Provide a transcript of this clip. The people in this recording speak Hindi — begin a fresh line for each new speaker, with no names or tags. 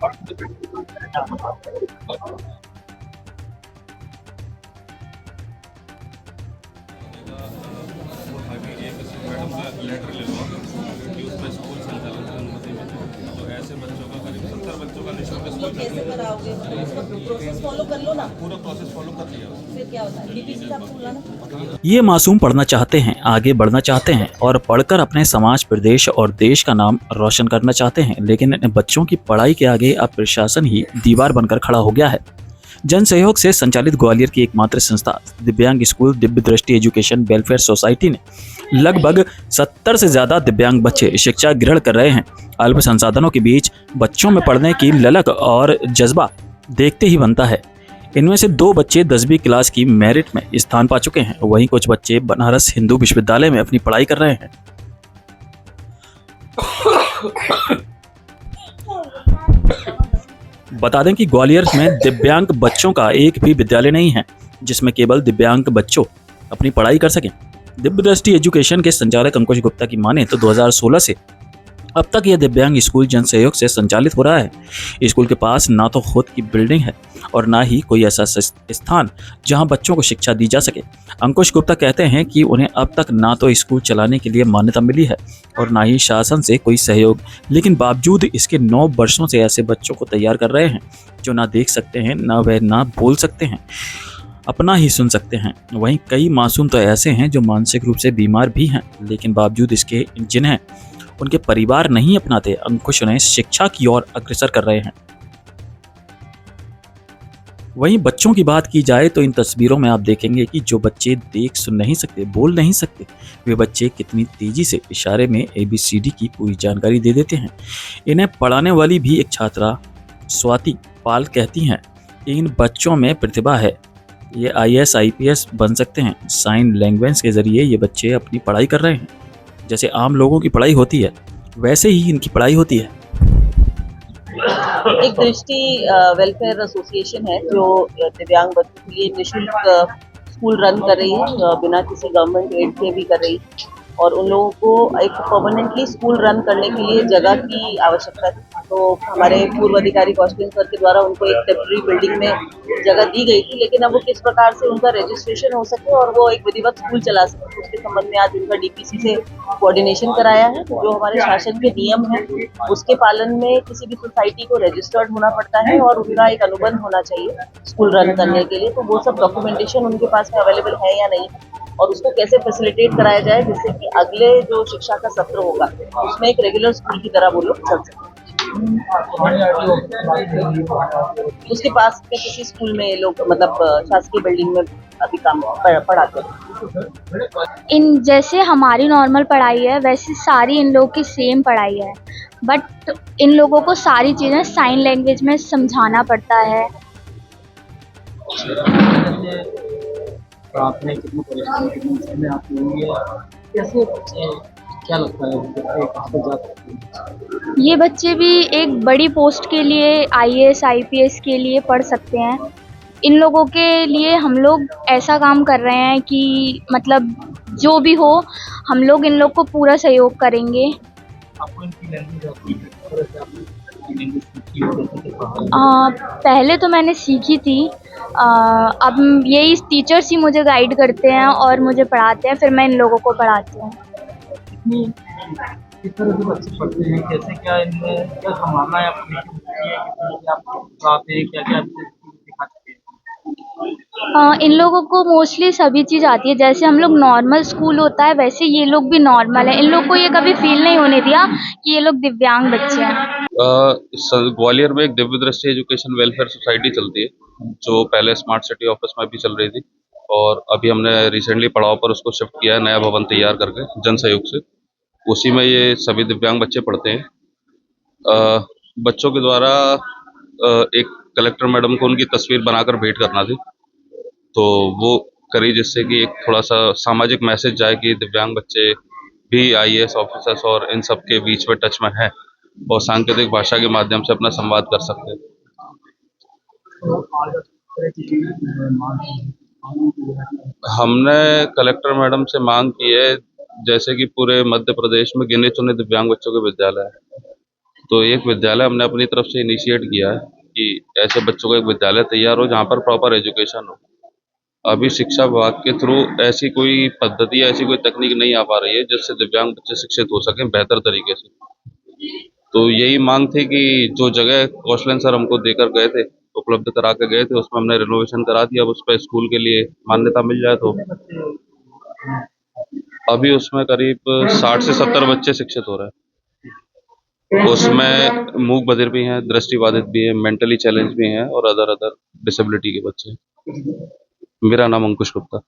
मैडम का लेटर ले लो कि उसमें स्कूल संचालन की अनुमति मिले। तो ऐसे बच्चों का करीब 70 बच्चों का निःशुल्क स्कूल
कैसे कराओगे? मतलब उसका प्रोसेस फॉलो कर लो ना।
पूरा प्रोसेस फॉलो कर लिया।
फिर क्या होता है? डीपीसी से आपको बुलाना।
ये मासूम पढ़ना चाहते हैं, आगे बढ़ना चाहते हैं और पढ़कर अपने समाज, प्रदेश और देश का नाम रोशन करना चाहते हैं, लेकिन इन बच्चों की पढ़ाई के आगे अब प्रशासन ही दीवार बनकर खड़ा हो गया है। जन सहयोग से संचालित ग्वालियर की एकमात्र संस्था दिव्यांग स्कूल दिव्य दृष्टि एजुकेशन वेलफेयर सोसाइटी ने लगभग 70 से ज्यादा दिव्यांग बच्चे शिक्षा ग्रहण कर रहे हैं। अल्प संसाधनों के बीच बच्चों में पढ़ने की ललक और जज्बा देखते ही बनता है। इनमें से 2 बच्चे 10वीं क्लास की मेरिट में स्थान पा चुके हैं, वहीं कुछ बच्चे बनारस हिंदू विश्वविद्यालय में अपनी पढ़ाई कर रहे हैं। बता दें कि ग्वालियर में दिव्यांग बच्चों का एक भी विद्यालय नहीं है जिसमें केवल दिव्यांग बच्चों अपनी पढ़ाई कर सकें। दिव्य दृष्टि एजुकेशन के संचालक अंकुश गुप्ता की माने तो 2016 से अब तक यह दिव्यांग स्कूल जन सहयोग से संचालित हो रहा है। स्कूल के पास ना तो खुद की बिल्डिंग है और ना ही कोई ऐसा स्थान जहां बच्चों को शिक्षा दी जा सके। अंकुश गुप्ता कहते हैं कि उन्हें अब तक ना तो स्कूल चलाने के लिए मान्यता मिली है और ना ही शासन से कोई सहयोग, लेकिन बावजूद इसके 9 वर्षों से ऐसे बच्चों को तैयार कर रहे हैं जो ना देख सकते हैं, ना वह ना बोल सकते हैं, अपना ही सुन सकते हैं। वहीं कई मासूम तो ऐसे हैं जो मानसिक रूप से बीमार भी हैं, लेकिन बावजूद इसके जिन्हें उनके परिवार नहीं अपनाते, अंकुश उन्हें शिक्षा की ओर अग्रसर कर रहे हैं। वहीं बच्चों की बात की जाए तो इन तस्वीरों में आप देखेंगे कि जो बच्चे देख सुन नहीं सकते, बोल नहीं सकते, वे बच्चे कितनी तेजी से इशारे में ABCD की पूरी जानकारी दे देते हैं। इन्हें पढ़ाने वाली भी एक छात्रा स्वाति पाल कहती हैं कि इन बच्चों में प्रतिभा है, ये IAS IPS बन सकते हैं। साइन लैंग्वेज के जरिए ये बच्चे अपनी पढ़ाई कर रहे हैं। जैसे आम लोगों की पढ़ाई होती है वैसे ही इनकी पढ़ाई होती है।
एक दृष्टि वेलफेयर एसोसिएशन है जो दिव्यांग बच्चों के लिए निःशुल्क स्कूल रन कर रही है, बिना किसी गवर्नमेंट एड के भी कर रही है। और उन लोगों को एक परमानेंटली स्कूल रन करने के लिए जगह की आवश्यकता थी, तो हमारे पूर्व अधिकारी कौशलेंद्र सर के द्वारा उनको एक टेम्पररी बिल्डिंग में जगह दी गई थी। लेकिन अब वो किस प्रकार से उनका रजिस्ट्रेशन हो सके और वो एक विधिवत स्कूल चला सके, उसके संबंध में आज उनका डीपीसी से कोऑर्डिनेशन कराया है। जो हमारे शासन के नियम है उसके पालन में किसी भी सोसाइटी को रजिस्टर्ड होना पड़ता है और उनका एक अनुबंध होना चाहिए स्कूल रन करने के लिए। तो वो सब डॉक्यूमेंटेशन उनके पास में अवेलेबल है या नहीं, और उसको कैसे फैसिलिटेट कराया जाए जिससे कि अगले जो शिक्षा का सत्र होगा उसमें एक रेगुलर स्कूल की तरह वो लोग चल सकें। उसके पास में किसी स्कूल में लोग मतलब शासकीय बिल्डिंग में अभी काम पढ़ाते हैं।
इन जैसे हमारी नॉर्मल पढ़ाई है वैसे सारी इन लोगों की सेम पढ़ाई है, बट इन लोगों को सारी चीज़ें साइन लैंग्वेज में समझाना पड़ता है।
आपने कितनी परेशानी कितनी समय आपकी हुई है, कैसे बच्चे क्या लगता है बच्चे कहाँ पर जा सकते हैं?
ये बच्चे भी एक बड़ी पोस्ट के लिए IAS IPS के लिए पढ़ सकते हैं। इन लोगों के लिए हम लोग ऐसा काम कर रहे हैं कि मतलब जो भी हो हम लोग इन लोग को पूरा सहयोग करेंगे।
आपको इनकी लैंग्वेज आती है, आपने लैंग्वेज सीखी हो कैसे पढ़ा?
पहले तो मैंने सीखी थी, अब यही टीचर्स ही मुझे गाइड करते हैं और मुझे पढ़ाते हैं, फिर मैं इन लोगों को पढ़ाती हूँ।
किस तरह के बच्चे पढ़ते हैं, कैसे क्या इनमें क्या संभालना है आपको, किस तरह के आप पढ़ाते हैं, क्या क्या सिखा चुके हैं?
इन लोगों को मोस्टली सभी चीज़ आती है। जैसे हम लोग नॉर्मल स्कूल होता है वैसे ये लोग भी नॉर्मल है। इन लोग को ये कभी फील नहीं होने दिया कि ये लोग दिव्यांग बच्चे हैं।
ग्वालियर में एक दिव्य दृष्टि एजुकेशन वेलफेयर सोसाइटी चलती है जो पहले स्मार्ट सिटी ऑफिस में भी चल रही थी और अभी हमने रिसेंटली पड़ाव पर उसको शिफ्ट किया है, नया भवन तैयार करके जन सहयोग से। उसी में ये सभी दिव्यांग बच्चे पढ़ते हैं। बच्चों के द्वारा एक कलेक्टर मैडम को उनकी तस्वीर बनाकर भेंट करना थी, तो वो करी जिससे कि एक थोड़ा सा सामाजिक मैसेज जाए कि दिव्यांग बच्चे भी IAS ऑफिसर्स और इन सब के बीच में टच में है और सांकेतिक भाषा के माध्यम से अपना संवाद कर सकते हैं। हमने कलेक्टर मैडम से मांग की है जैसे कि पूरे मध्य प्रदेश में गिने चुने दिव्यांग बच्चों के विद्यालय है, तो एक विद्यालय हमने अपनी तरफ से इनिशिएट किया है कि ऐसे बच्चों का एक विद्यालय तैयार हो जहाँ पर प्रॉपर एजुकेशन हो। अभी शिक्षा विभाग के थ्रू ऐसी कोई पद्धति या ऐसी कोई तकनीक नहीं आ पा रही है जिससे दिव्यांग बच्चे शिक्षित हो सकें बेहतर तरीके से। तो यही मांग थी कि जो जगह कौशलेन सर हमको देकर गए थे, उपलब्ध करा के गए थे, उसमें हमने रिनोवेशन करा दिया। अब उस पे स्कूल के लिए मान्यता मिल जाए तो अभी उसमें करीब 60 से 70 बच्चे शिक्षित हो रहे हैं। उसमें मूक बधिर भी हैं, दृष्टिबाधित भी हैं, मेंटली चैलेंज भी हैं और अदर डिसेबिलिटी के बच्चे हैं। मेरा नाम अंकुश गुप्ता।